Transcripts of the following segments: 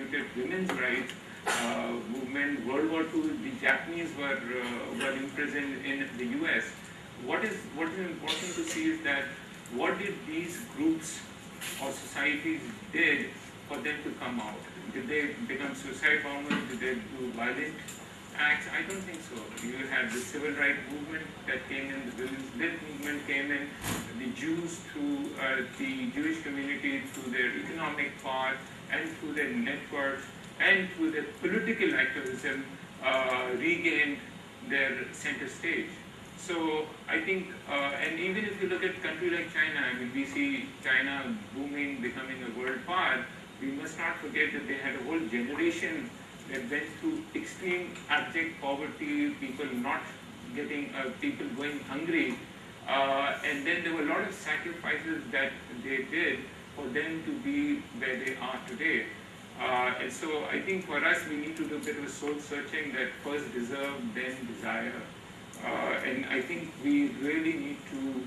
contributed women's rights movement. World War II, the Japanese were imprisoned in the US. What is important to see is that what did these groups or societies did for them to come out? Did they become suicide bombers? Did they do violent acts? I don't think so. You had the civil rights movement that came in, the women's lib movement came in, the Jews through the Jewish community through their economic power and through their networks and through their political activism regained their center stage. So I think, and even if you look at a country like China, I mean, we see China booming, becoming a world power. We must not forget that they had a whole generation that went through extreme abject poverty, people not getting, people going hungry, and then there were a lot of sacrifices that they did for them to be where they are today. And so I think for us, we need to do a bit of a soul searching that first deserve, then desire. And I think we really need to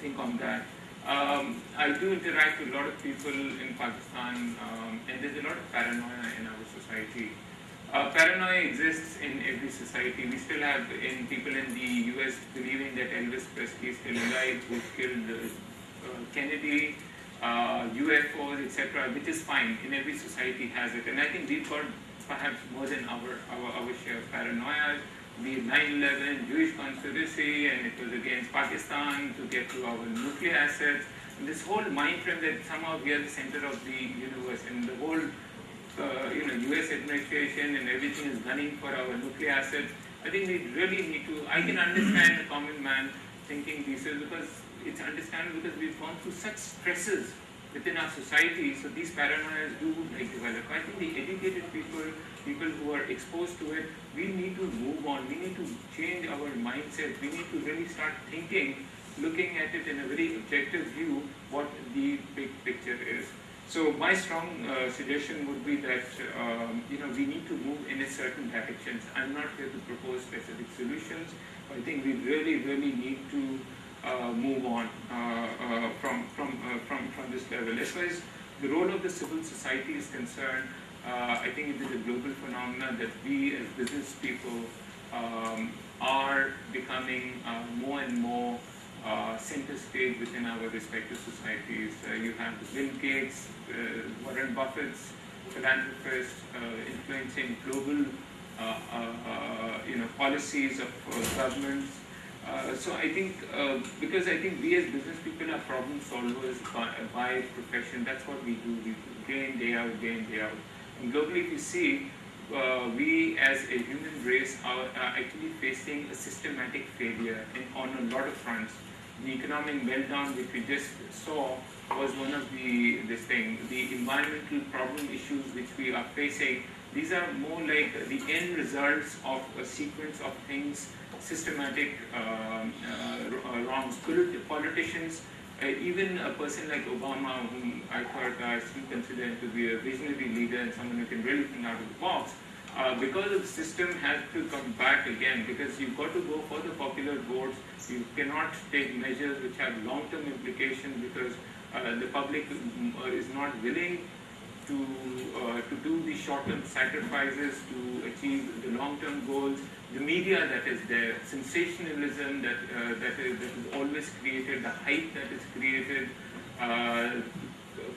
think on that. I do interact with a lot of people in Pakistan, and there's a lot of paranoia in our society. Paranoia exists in every society. We still have people in the US believing that Elvis Presley is still alive, who killed Kennedy, UFOs, etc., which is fine. In every society has it. And I think we've got perhaps more than our share of paranoia. The 9/11 Jewish conspiracy, and it was against Pakistan to get to our nuclear assets. And this whole mind frame that somehow we are the center of the universe, and the whole US administration and everything is gunning for our nuclear assets. I think we really need to, I can understand a common man thinking these things because it's understandable because we've gone through such stresses within our society, so these paranoias do develop. I think the educated people who are exposed to it, we need to move on, we need to change our mindset, we need to really start thinking, looking at it in a very objective view, what the big picture is. So my strong suggestion would be that we need to move in a certain direction. I'm not here to propose specific solutions, but I think we really need to move on from this level. As far as the role of the civil society is concerned, I think it is a global phenomenon that we as business people are becoming more and more center stage within our respective societies. You have the Bill Gates, Warren Buffett's philanthropists influencing global policies of governments. So I think, because I think we as business people are problem solvers by profession. That's what we do. We day in, day out, day in, day out. And globally, if you see, we as a human race are actually facing a systematic failure on a lot of fronts. The economic meltdown which we just saw was one of the environmental problem issues which we are facing. These are more like the end results of a sequence of things, systematic wrongs. Politicians, even a person like Obama, whom I thought I still consider him to be a visionary leader and someone who can really think out of the box, because of the system has to come back again, because you've got to go for the popular votes. You cannot take measures which have long-term implications because the public is not willing to do the short-term sacrifices to achieve the long-term goals. The media that is there, sensationalism that is always created, the hype that is created,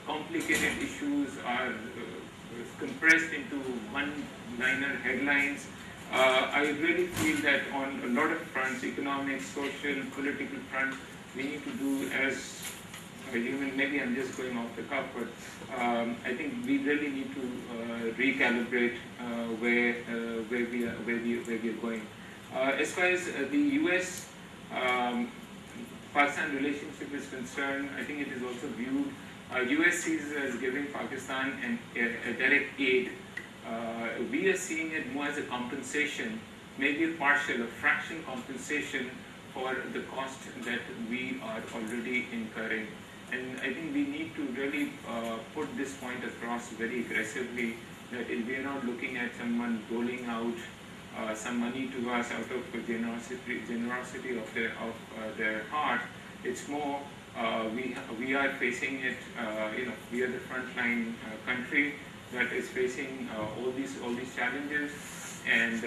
complicated issues are compressed into one-liner headlines. I really feel that on a lot of fronts, economic, social, political front, we need to do as human. Maybe I'm just going off the cuff, but I think we really need to recalibrate where we are going. As far as the US Pakistan relationship is concerned, I think it is also viewed. US sees as giving Pakistan a direct aid. We are seeing it more as a compensation, maybe a partial, a fraction compensation for the cost that we are already incurring. And I think we need to really put this point across very aggressively, that we are not looking at someone doling out some money to us out of generosity of their heart. It's more we are facing it. We are the frontline country. that is facing all these challenges, and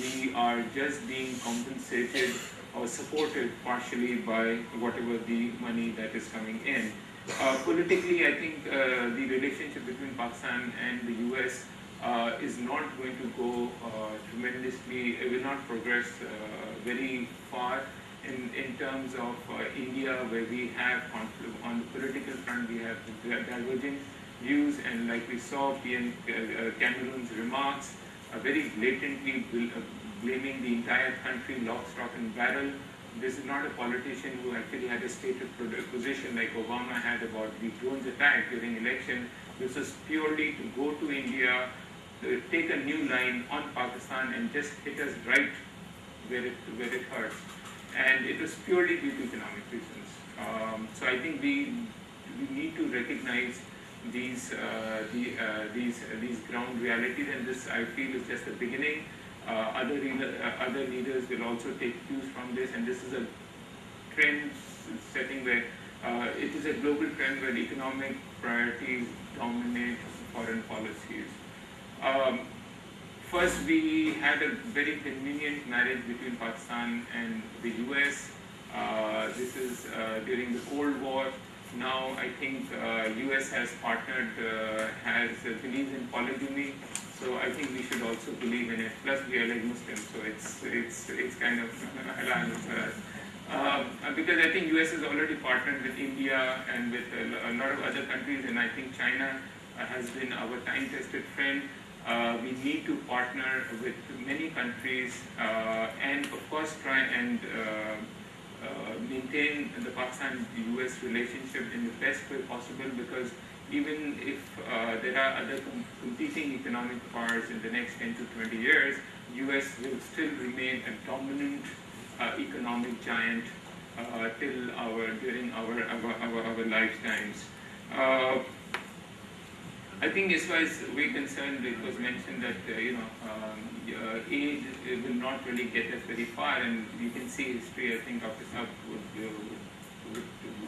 we are just being compensated or supported partially by whatever the money that is coming in. Politically, I think the relationship between Pakistan and the US is not going to go tremendously, it will not progress very far in terms of India, where we have conflict on the political front, we have divergent views, and like we saw Cameron's remarks, very blatantly blaming the entire country, lock, stock and barrel. This is not a politician who actually had a stated position like Obama had about the drones attack during election. This is purely to go to India, take a new line on Pakistan and just hit us right where it hurts. And it was purely due to economic reasons. So I think we need to recognize these ground realities, and this I feel is just the beginning. Other leaders will also take cues from this, and this is a trend setting where it is a global trend where economic priorities dominate foreign policies. First, we had a very convenient marriage between Pakistan and the US. This is during the Cold War. Now I think US has partnered, believes in polygamy. So I think we should also believe in it. Plus we are like Muslims, so it's kind of halal for us. Because I think US has already partnered with India and with a lot of other countries, and I think China has been our time-tested friend. We need to partner with many countries and of course try and maintain the Pakistan-US relationship in the best way possible, because even if there are other competing economic powers in the next 10 to 20 years, US will still remain a dominant economic giant during our lifetimes. I think as far as we're concerned, it was mentioned that aid will not really get us very far, and you can see history. I think Dr. Saab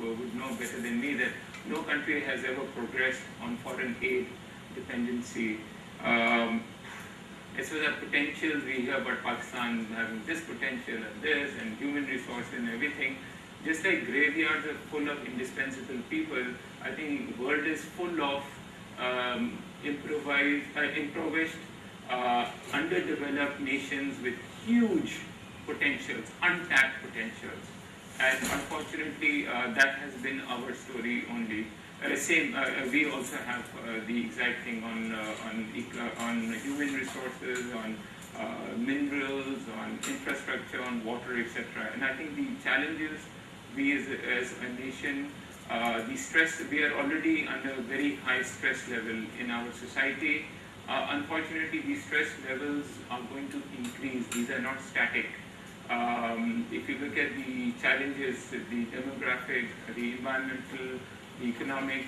would know better than me that no country has ever progressed on foreign aid dependency. As for the potential, we hear about Pakistan having this potential and this, and human resources and everything. Just like graveyards are full of indispensable people, I think the world is full of impoverished, underdeveloped nations with huge potentials, untapped potentials. And unfortunately, that has been our story only. We also have the exact thing on human resources, on minerals, on infrastructure, on water, etc. And I think the challenges we as a nation, we are already under a very high stress level in our society. Unfortunately, these stress levels are going to increase. These are not static. If you look at the challenges, the demographic, the environmental, the economic,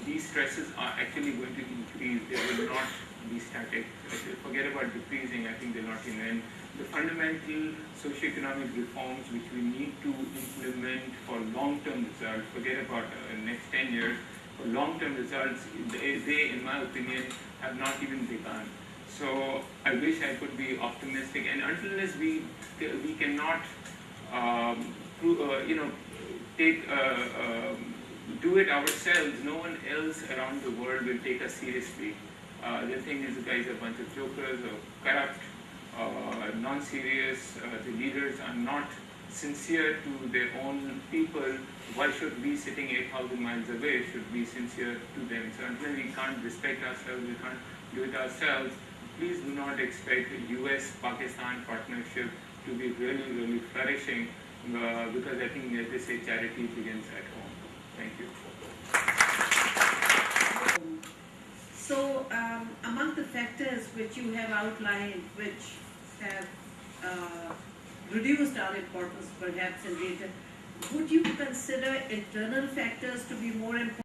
these stresses are actually going to increase. They will not be static. Forget about decreasing, I think they'll not end. The fundamental socioeconomic reforms which we need to implement for long-term results, forget about next 10 years, for long-term results, they, in my opinion, have not even begun. So I wish I could be optimistic, and until we cannot, do it ourselves, no one else around the world will take us seriously. They think these guys are a bunch of jokers or corrupt, non-serious. The leaders are not sincere to their own people. Why should we, sitting 8,000 miles away, should be sincere to them? So until we can't respect ourselves, we can't do it ourselves, please do not expect US-Pakistan partnership to be really, really flourishing, because I think, as they say, charity begins at home. Thank you. So, among the factors which you have outlined, which have reduced our importance perhaps in data, would you consider internal factors to be more important?